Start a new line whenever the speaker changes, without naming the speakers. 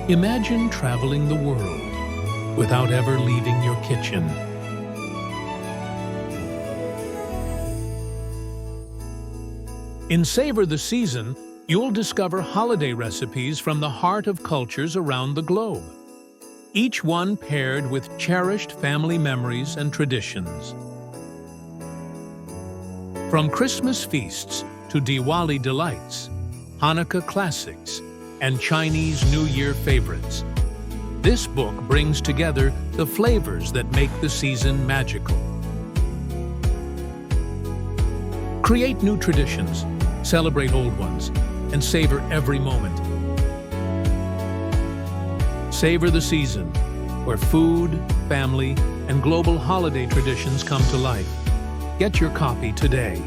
Imagine traveling the world without ever leaving your kitchen. In Savor the Season, you'll discover holiday recipes from the heart of cultures around the globe, each one paired with cherished family memories and traditions. From Christmas feasts to Diwali delights, Hanukkah classics, and Chinese New Year favorites, this book brings together the flavors that make the season magical. Create new traditions, celebrate old ones, and savor every moment. Savor the Season, where food, family, and global holiday traditions come to life. Get your copy today.